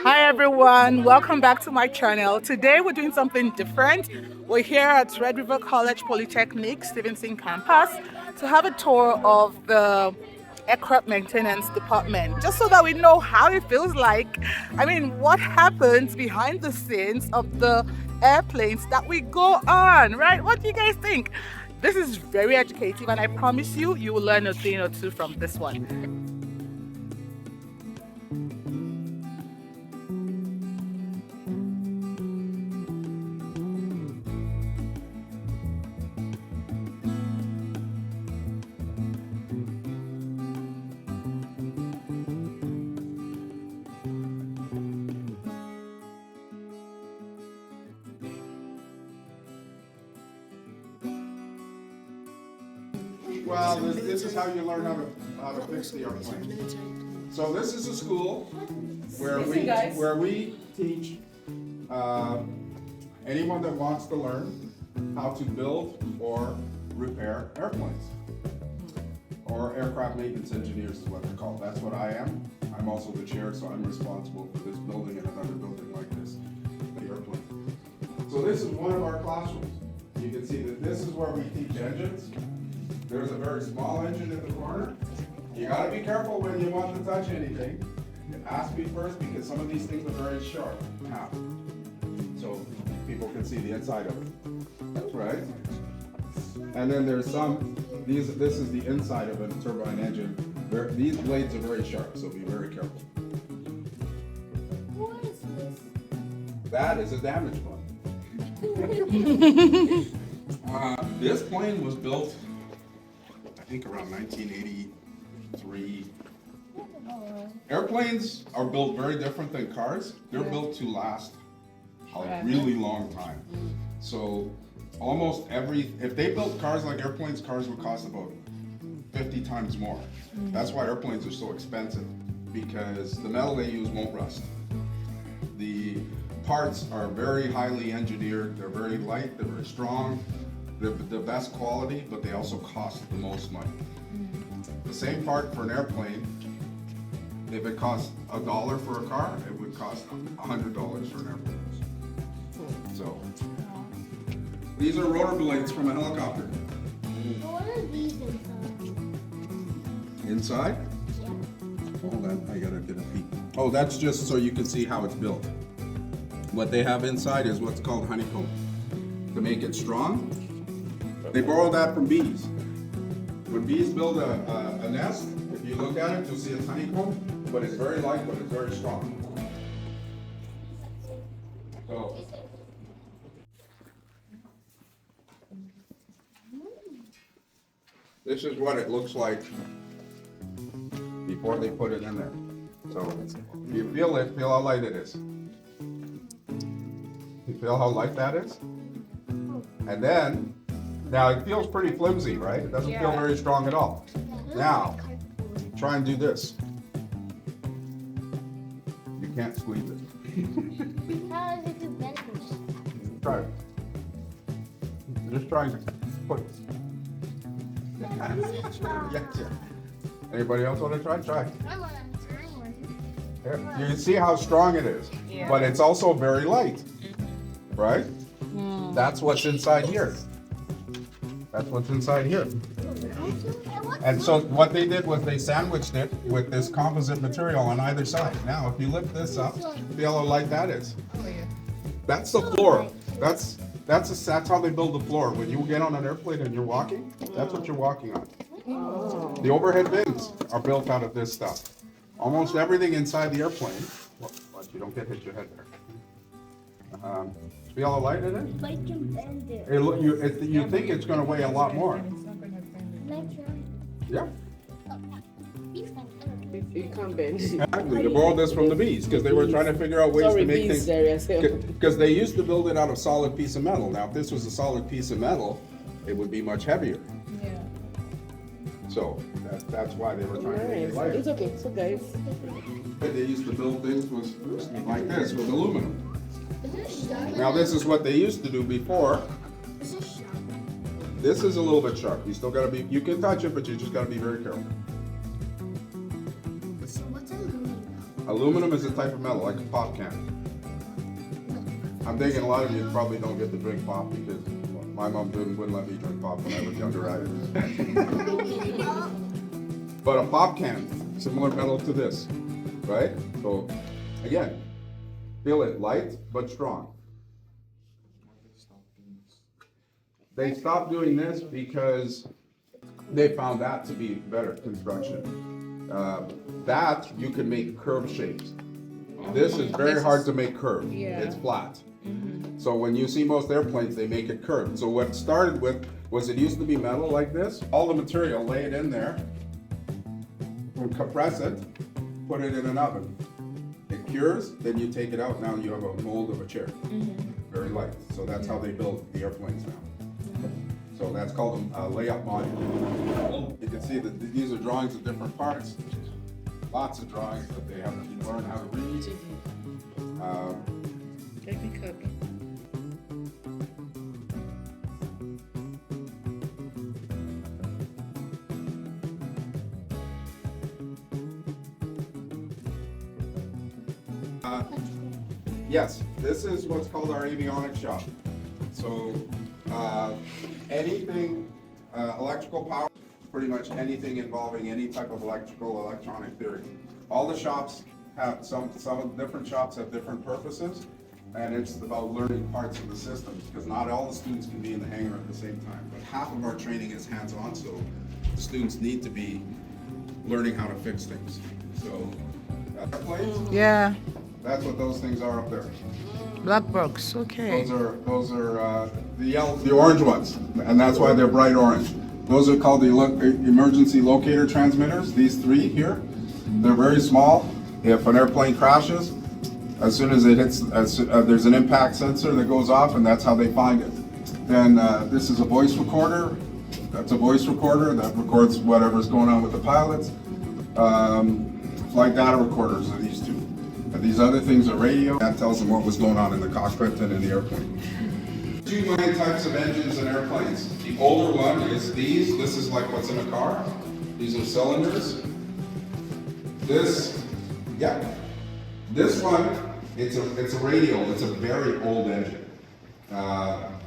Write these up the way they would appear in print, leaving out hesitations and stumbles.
Hi everyone, welcome back to my channel. Today we're doing something different. We're here at Red River College Polytechnic, Stevenson campus to have a tour of the aircraft maintenance department, just so that we know how it feels like. I mean, what happens behind the scenes of the airplanes that we go on, right? What do you guys think? This is very educative and I promise you, you will learn a thing or two from this one. Well, this is how you learn how to fix the airplane. So this is a school where we teach anyone that wants to learn how to build or repair airplanes. Or aircraft maintenance engineers is what they're called. That's what I am. I'm also the chair, so I'm responsible for this building and another building like this, the airplane. So this is one of our classrooms. You can see that this is where we teach engines. There's a very small engine in the corner. You gotta be careful when you want to touch anything. Ask me first because some of these things are very sharp now. So people can see the inside of it, right? And then there's this is the inside of a turbine engine. These blades are very sharp, so be very careful. What is this? That is a damaged one. This plane was built, I think around 1983. Airplanes are built very different than cars. They're built to last a really long time. So almost if they built cars like airplanes, cars would cost about 50 times more. That's why airplanes are so expensive, because the metal they use won't rust. The parts are very highly engineered, they're very light, they're very strong, they're the best quality, but they also cost the most money. The same part for an airplane, if it costs $1 for a car, it would cost $100 for an airplane. So, these are rotor blades from a helicopter. What are these inside? Inside? Hold on, I gotta get a peek. Oh, that's just so you can see how it's built. What they have inside is what's called honeycomb. To make it strong, they borrow that from bees. When bees build a nest, if you look at it, you'll see it's honeycomb, but it's very light, but it's very strong. So, this is what it looks like before they put it in there. So, if you feel it, feel how light it is. You feel how light that is? And then, now it feels pretty flimsy, right? It doesn't feel very strong at all. Now, try and do this. You can't squeeze it. How does it do better? Try it. Just try and put it. Yeah. Anybody else want to try? Try. I want to try one. Here. You can see how strong it is, but it's also very light, right? That's what's inside here. That's what's inside here. And so what they did was they sandwiched it with this composite material on either side. Now, if you lift this up, feel how light that is. That's the floor. That's how they build the floor. When you get on an airplane and you're walking, that's what you're walking on. The overhead bins are built out of this stuff. Almost everything inside the airplane. Watch, you don't hit your head there. Feel how light it is? But you can bend it. You think it's going to weigh a lot more. Yeah. You can't bend. Exactly. They borrowed this from the bees because they were trying to figure out ways to make things. Because they used to build it out of solid piece of metal. Now, if this was a solid piece of metal, it would be much heavier. Yeah. So that's why they were trying to make it lighter. It's okay. So guys, But they used to build things like this with aluminum. Now, this is what they used to do before. This is a little bit sharp. You still gotta be. You can touch it, but you just gotta be very careful. So what's aluminum? Aluminum is a type of metal, like a pop can. I'm thinking a lot of you probably don't get to drink pop because my mom wouldn't let me drink pop when I was younger either. But a pop can, similar metal to this, right? So again, feel it light but strong. They stopped doing this because they found that to be better construction. That you can make curved shapes. This is very hard to make curved. Yeah. It's flat. So when you see most airplanes, they make it curved. So what it started with was it used to be metal like this. All the material, lay it in there, compress it, put it in an oven. It cures, then you take it out. Now you have a mold of a chair. Very light. So that's how they build the airplanes now. So that's called a layup module. You can see that these are drawings of different parts. Lots of drawings that they have to learn how to read. Yes, this is what's called our avionics shop. So anything electrical power, pretty much anything involving any type of electrical, electronic theory. All the shops have, some of the different shops have different purposes, and it's about learning parts of the systems, because not all the students can be in the hangar at the same time. But half of our training is hands-on, so the students need to be learning how to fix things. So, airplanes, Yeah, that's what those things are up there. black box. Okay. Those are the orange ones, and that's why they're bright orange. Those are called the emergency locator transmitters. These three here, they're very small. If an airplane crashes, as soon as it hits, there's an impact sensor that goes off, and that's how they find it. Then this is a voice recorder. That's a voice recorder that records whatever's going on with the pilots. Flight data recorders are these two. And these other things are radio. That tells them what was going on in the cockpit and in the airplane. Two main types of engines in airplanes. The older one is these. This is like what's in a car. These are cylinders. This one, it's a radial. It's a very old engine.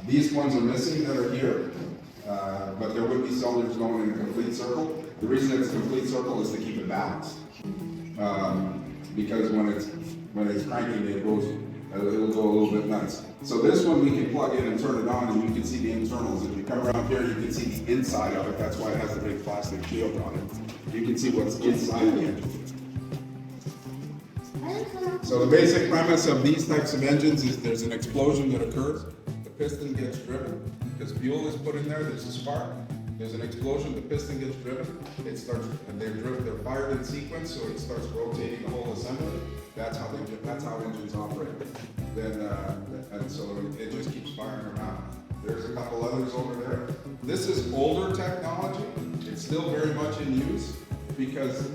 These ones are missing that are here, but there would be cylinders going in a complete circle. The reason it's a complete circle is to keep it balanced. Because when it's cranking, it'll go a little bit nuts. So this one we can plug in and turn it on, and you can see the internals. If you come around here, you can see the inside of it. That's why it has the big plastic shield on it. You can see what's inside the engine. So the basic premise of these types of engines is there's an explosion that occurs. The piston gets driven because fuel is put in there. There's a spark. There's an explosion. The piston gets driven. It starts, and they're fired in sequence, so it starts rotating the whole assembly. That's how engines operate. Then and so it just keeps firing around. There's a couple others over there. This is older technology. It's still very much in use because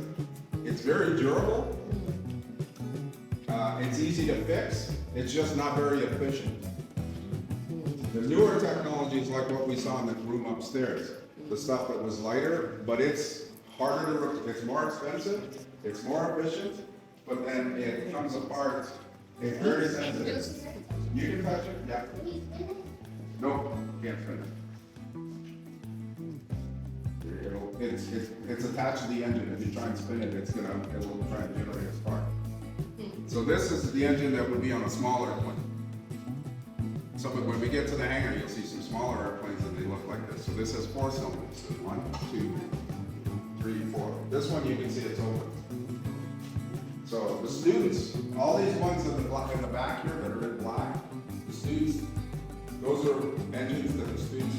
it's very durable. It's easy to fix. It's just not very efficient. The newer technology is like what we saw in the room upstairs. The stuff that was lighter, but it's harder to, it's more expensive, it's more efficient, but then it comes apart. It's very sensitive. You can touch it, yeah. No, can't spin it. It's attached to the engine. If you try and spin it, it'll try and generate a spark. So this is the engine that would be on a smaller airplane. So when we get to the hangar, you'll see some smaller airplanes and they look like this. So this has 4 cylinders. So 1, 2, 3, 4. This one you can see it's open. So the students, all these ones in the back here that are in black, the students, those are engines that the students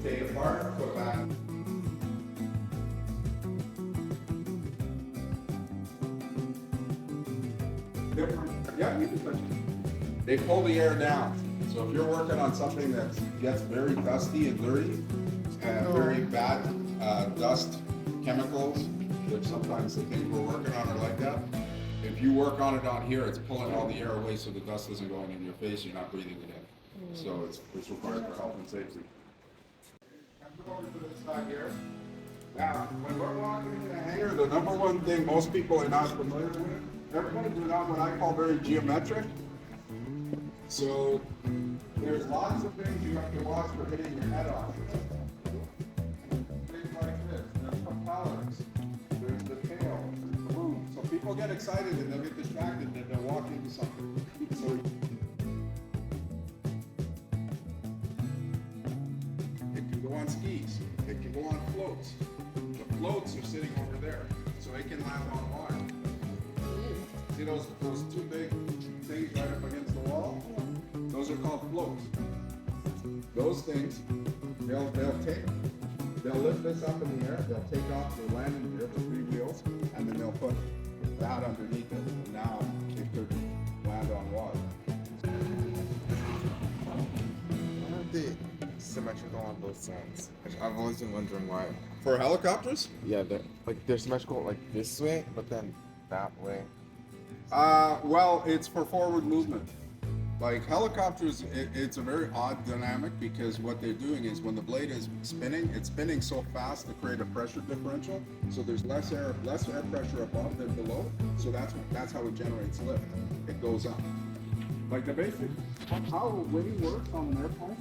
take apart, put back. Yeah, you can touch it. They pull the air down. So if you're working on something that gets very dusty and dirty, and very bad dust chemicals, which sometimes the things we're working on are like that, if you work on it on here, it's pulling all the air away so the dust isn't going in your face, you're not breathing it in. So it's required for health and safety. Come over to this side here. Now, when we're walking into the hangar, the number one thing most people are not familiar with Airplanes are not what I call very geometric. So there's lots of things you have to watch for hitting your head off. Things like this. There's propellers. There's the tail. There's the boom. So people get excited and they'll get distracted and they'll walk into something. So it can go on skis. It can go on floats. The floats are sitting over there, so it can land on water. See those two big things right up against the wall? Those are called floats. Those things, they'll lift this up in the air, they'll take off the landing gear, the 3 wheels, and then they'll put that underneath it. And now it could land on water. Why aren't they symmetrical on both sides? I've always been wondering why. For helicopters? Yeah, they're symmetrical like this way, but then that way. Well, it's for forward movement. Like helicopters, it's a very odd dynamic because what they're doing is when the blade is spinning, it's spinning so fast to create a pressure differential. So there's less air pressure above than below. So that's how it generates lift. It goes up. Like the basic, how wing works on an airplane.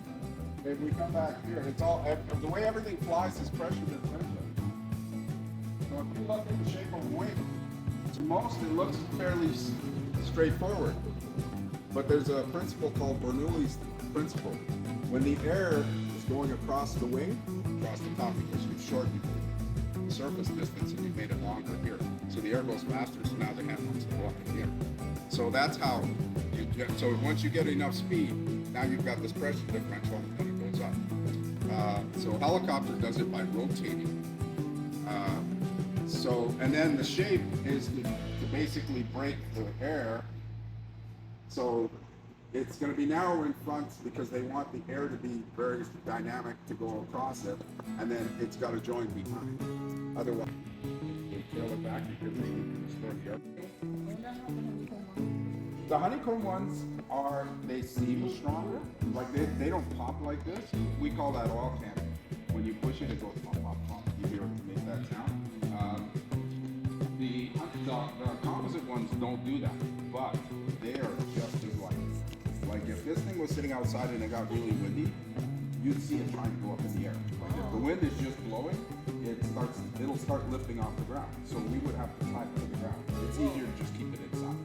If we come back here, it's all the way everything flies is pressure differential. So if you look at the shape of a wing, to most it looks fairly straightforward. But there's a principle called Bernoulli's principle. When the air is going across the wing, across the top, because you've shortened the surface distance and you've made it longer here. So the air goes faster, so now the hand wants to go up in the air. So that's how you get, so once you get enough speed, now you've got this pressure differential and it goes up. So a helicopter does it by rotating. And then the shape is to basically break the air. So it's going to be narrow in front because they want the air to be very dynamic to go across it, and then it's got a joint behind. Otherwise, you tail it back because they can destroy the air. The honeycomb ones they seem stronger. Like they don't pop like this. We call that oil cannon. When you push it, it goes pop, pop, pop. You hear it make that sound. The composite ones don't do that, but they are just as light. Like if this thing was sitting outside and it got really windy, you'd see it trying to go up in the air. Like if the wind is just blowing, it'll start lifting off the ground. So we would have to tie it to the ground. It's easier to just keep it inside.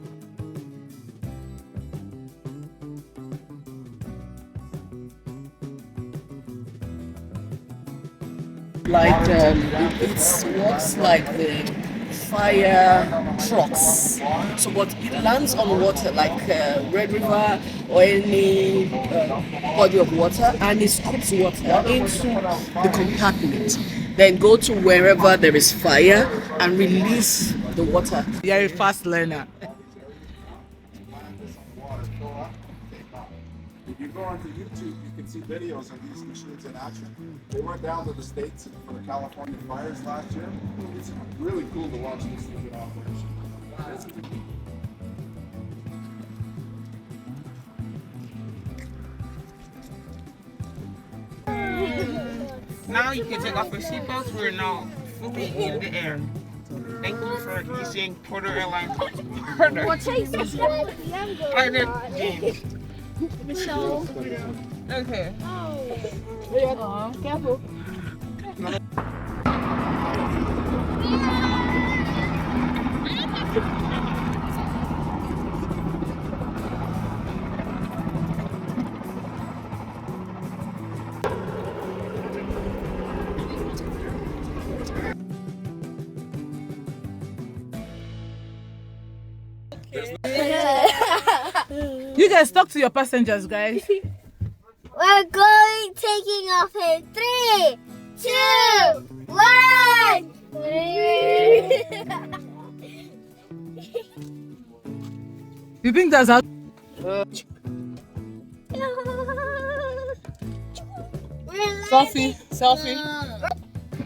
Like it works like the fire trucks. So what it lands on water like Red River or any body of water, and it scoops water into the compartment. Then go to wherever there is fire and release the water. You're a fast learner. If you go onto YouTube, you can see videos of these machines in action. They went down to the States for the California fires last year. It's really cool to watch this thing in operation. Now you can take off your seatbelts. We're now fully in the air. Thank you for using Porter Airlines partner. What takes us Partner James. Michelle. Okay. Oh. Careful. You guys talk to your passengers, guys. We're going taking off in 3, 2, 1. You think that's how? Selfie, selfie.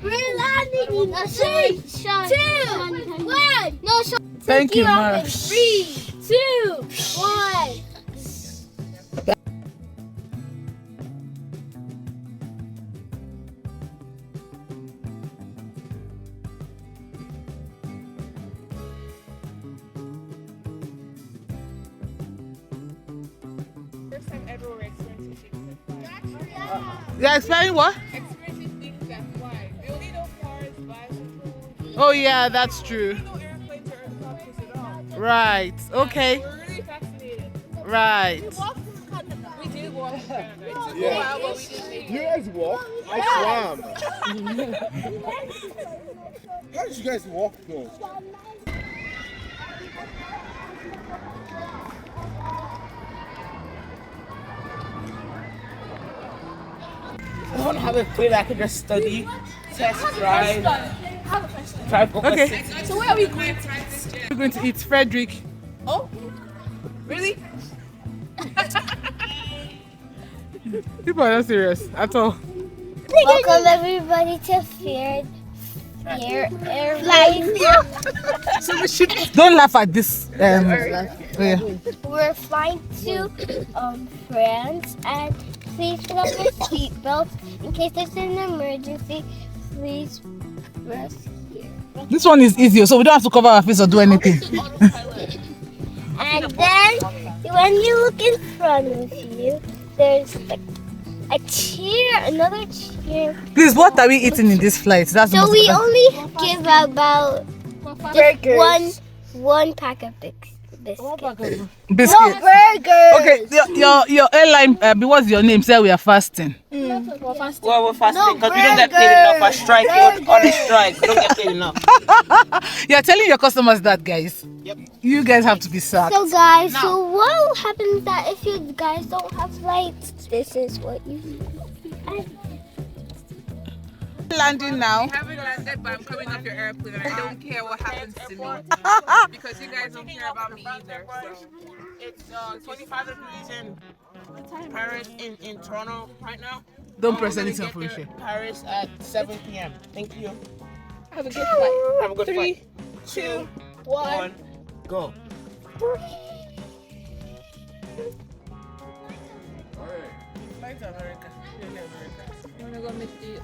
We're landing in 3, 2, 1. No, Thank you, Mara. 3, 2, 1. everywhere experiencing things that fly. You're explaining what? Experiencing things that fly. We only know cars, bicycles. Oh yeah, that's true. We know airplanes or helicopters at all. Right. Okay. We're really fascinated. Right. We did walk to Canada. It took a Yeah. while, but we did make You it. guys walk? I swam. How did you guys walk though? I don't have a plane I could just study, test drive, try focus. Okay. So where are we going to? We're going to eat Frederick. Oh, really? People are not serious at all. Welcome everybody to Feared Airline. Don't laugh at this. Yeah. We're flying to France, and please put on your seatbelts in case there's an emergency. Please press here. This one is easier, so we don't have to cover our face or do anything. And then when you look in front of you, there's a chair, another chair. Please, what are we eating in this flight? That's the So most we important. only give about just one pack of biscuits. Biscuit. No burgers. Okay, your airline. What's your name? Say we are fasting. Well, we're fasting because we don't get paid enough for strike. On the strike, we don't get paid enough. You're telling your customers that, guys. Yep. You guys have to be sacked. So guys, so what happens that if you guys don't have flights? This is what you. Landing now. I haven't landed, but I'm coming off your airplane, and I don't care what happens to me because you guys don't care about me either. So. It's 25 degrees in Paris, in Toronto right now. Don't We're press gonna anything get for there you. Paris at 7 p.m. Thank you. Have a good flight. Have a good 3, flight. 2, 1. 1, go. Flight to America. You wanna go meet the?